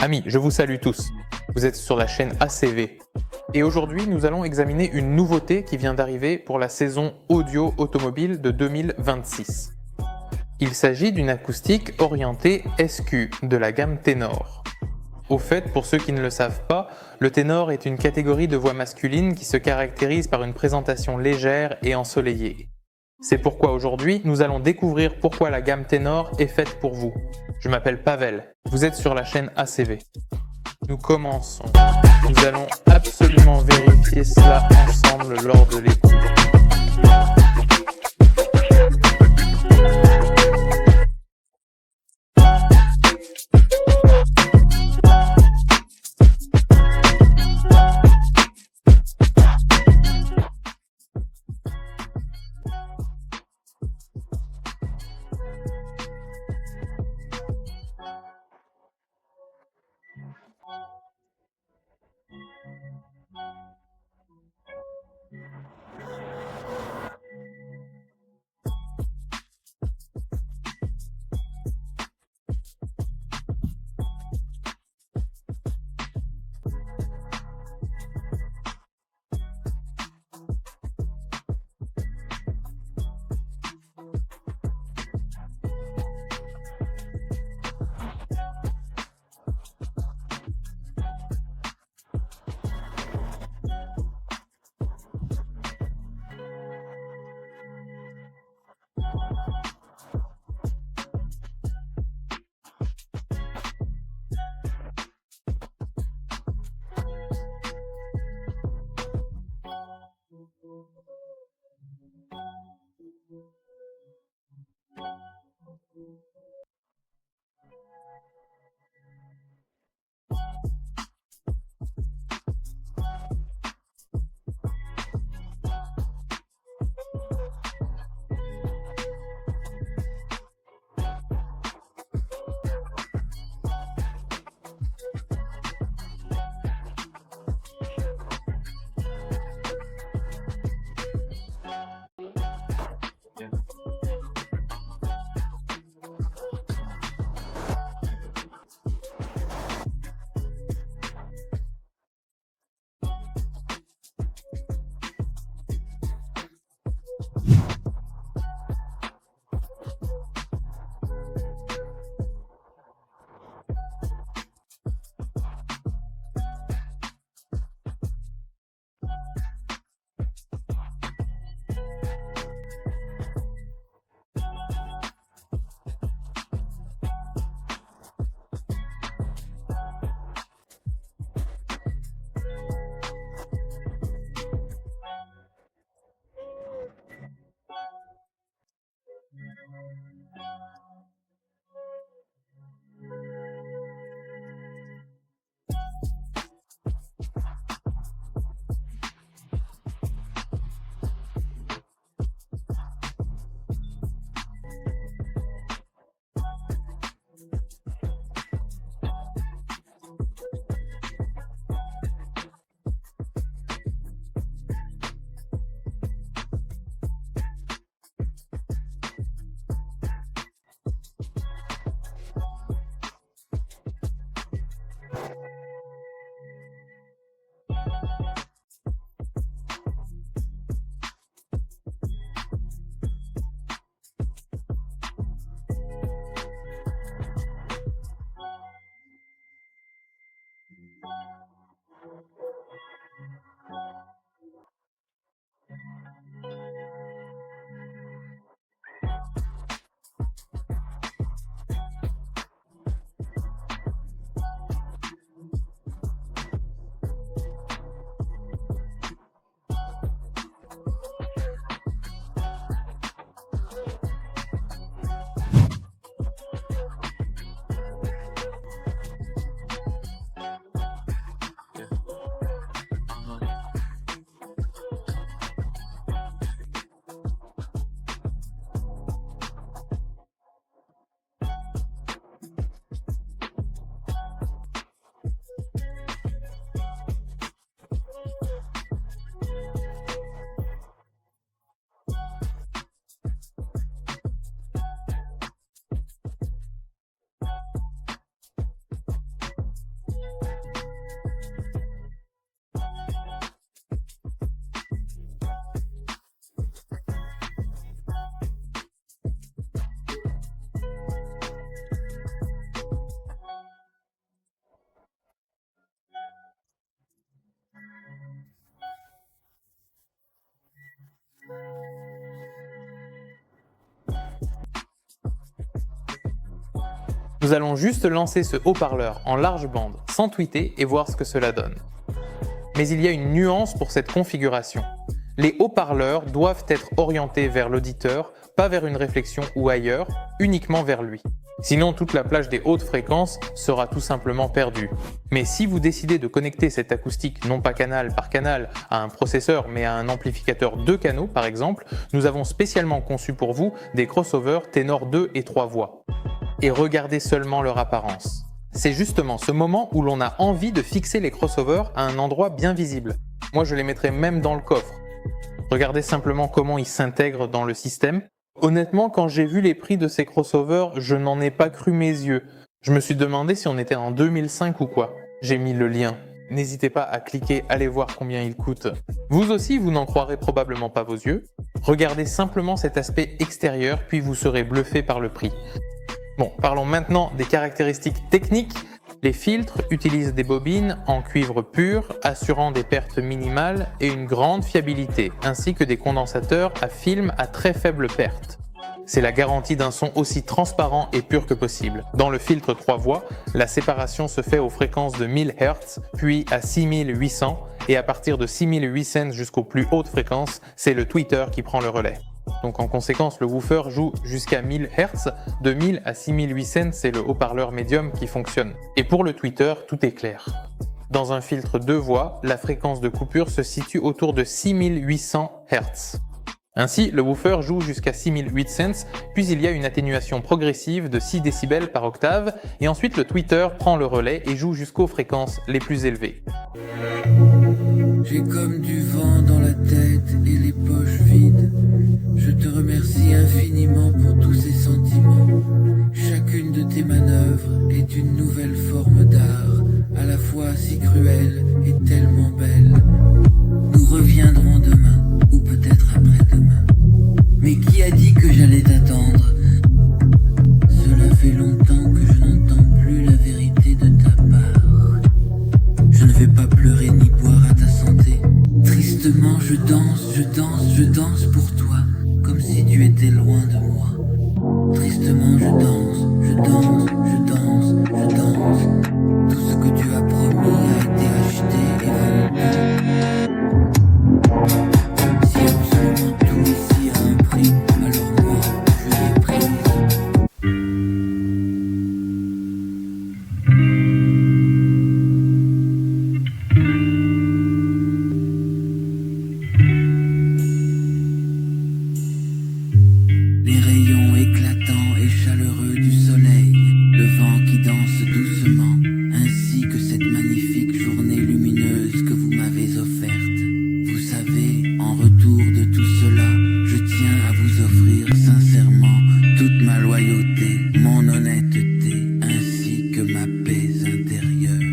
Amis, je vous salue tous. Vous êtes sur la chaîne ACV. Et aujourd'hui, nous allons examiner une nouveauté qui vient d'arriver pour la saison audio automobile de 2026. Il s'agit d'une acoustique orientée SQ de la gamme ténor. Au fait, pour ceux qui ne le savent pas, le ténor est une catégorie de voix masculine qui se caractérise par une présentation légère et ensoleillée. C'est pourquoi aujourd'hui, nous allons découvrir pourquoi la gamme ténor est faite pour vous. Je m'appelle Pavel, vous êtes sur la chaîne ACV. Nous commençons. Nous allons absolument vérifier cela ensemble lors de l'écoute. Nous allons juste lancer ce haut-parleur en large bande, sans tweeter et voir ce que cela donne. Mais il y a une nuance pour cette configuration. Les haut-parleurs doivent être orientés vers l'auditeur, pas vers une réflexion ou ailleurs, uniquement vers lui. Sinon, toute la plage des hautes fréquences sera tout simplement perdue. Mais si vous décidez de connecter cette acoustique non pas canal par canal à un processeur mais à un amplificateur 2 canaux par exemple, nous avons spécialement conçu pour vous des crossovers ténor 2 et 3 voix. Et regardez seulement leur apparence. C'est justement ce moment où l'on a envie de fixer les crossovers à un endroit bien visible. Moi je les mettrais même dans le coffre. Regardez simplement comment ils s'intègrent dans le système. Honnêtement, quand j'ai vu les prix de ces crossovers, je n'en ai pas cru mes yeux. Je me suis demandé si on était en 2005 ou quoi. J'ai mis le lien. N'hésitez pas à cliquer, allez voir combien ils coûtent. Vous aussi, vous n'en croirez probablement pas vos yeux. Regardez simplement cet aspect extérieur, puis vous serez bluffé par le prix. Bon, parlons maintenant des caractéristiques techniques. Les filtres utilisent des bobines en cuivre pur, assurant des pertes minimales et une grande fiabilité, ainsi que des condensateurs à film à très faible perte. C'est la garantie d'un son aussi transparent et pur que possible. Dans le filtre 3 voix, la séparation se fait aux fréquences de 1000 Hz, puis à 6800, et à partir de 6800 jusqu'aux plus hautes fréquences, c'est le tweeter qui prend le relais. Donc en conséquence, le woofer joue jusqu'à 1000 Hz, de 1000 à 6800, c'est le haut-parleur médium qui fonctionne. Et pour le tweeter, tout est clair. Dans un filtre 2 voix, la fréquence de coupure se situe autour de 6800 Hz. Ainsi, le woofer joue jusqu'à 6800, puis il y a une atténuation progressive de 6 décibels par octave, et ensuite le tweeter prend le relais et joue jusqu'aux fréquences les plus élevées. J'ai comme du vent dans la tête et les poches vides. Je te remercie infiniment pour tous ces sentiments. Chacune de tes manœuvres est une nouvelle forme d'art, à la fois si cruelle et tellement belle. Nous reviendrons demain, ou peut-être après-demain. Mais qui a dit que j'allais t'attendre? Cela fait longtemps que je n'entends plus la vérité de ta part. Je ne vais pas pleurer ni boire à ta santé. Tristement je danse, je danse, je danse pour toi, comme si tu étais loin de moi. Tristement je danse, je danse, je danse, je danse. Tout ce que tu as promis a été acheté et vendu. Si absolument tout ici a un prix, alors moi je l'ai pris. Les rayons éclatants et chaleureux du soleil, le vent qui danse doucement, ainsi que cette magnifique journée lumineuse que vous m'avez offerte. Vous savez, en retour de tout cela, je tiens à vous offrir sincèrement toute ma loyauté, mon honnêteté, ainsi que ma paix intérieure.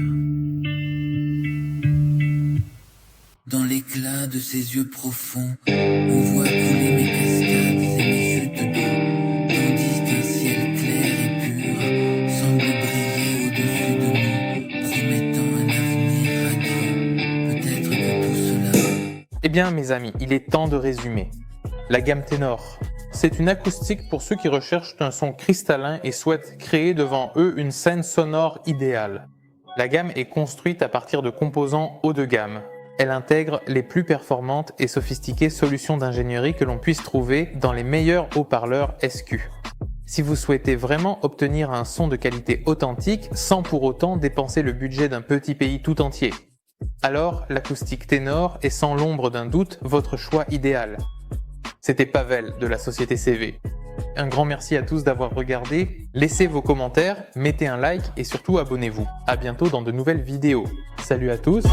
Dans l'éclat de ses yeux profonds, on voit couler mes cascades et mes chutes d'eau, tandis qu'un ciel clair et pur semble briller au-dessus de nous, promettant un avenir radieux. Peut-être que tout cela... Eh bien mes amis, il est temps de résumer. La gamme ténor. C'est une acoustique pour ceux qui recherchent un son cristallin et souhaitent créer devant eux une scène sonore idéale. La gamme est construite à partir de composants haut de gamme. Elle intègre les plus performantes et sophistiquées solutions d'ingénierie que l'on puisse trouver dans les meilleurs haut-parleurs SQ. Si vous souhaitez vraiment obtenir un son de qualité authentique sans pour autant dépenser le budget d'un petit pays tout entier, alors l'acoustique ténor est sans l'ombre d'un doute votre choix idéal. C'était Pavel de la société CV. Un grand merci à tous d'avoir regardé. Laissez vos commentaires, mettez un like et surtout abonnez-vous. À bientôt dans de nouvelles vidéos. Salut à tous.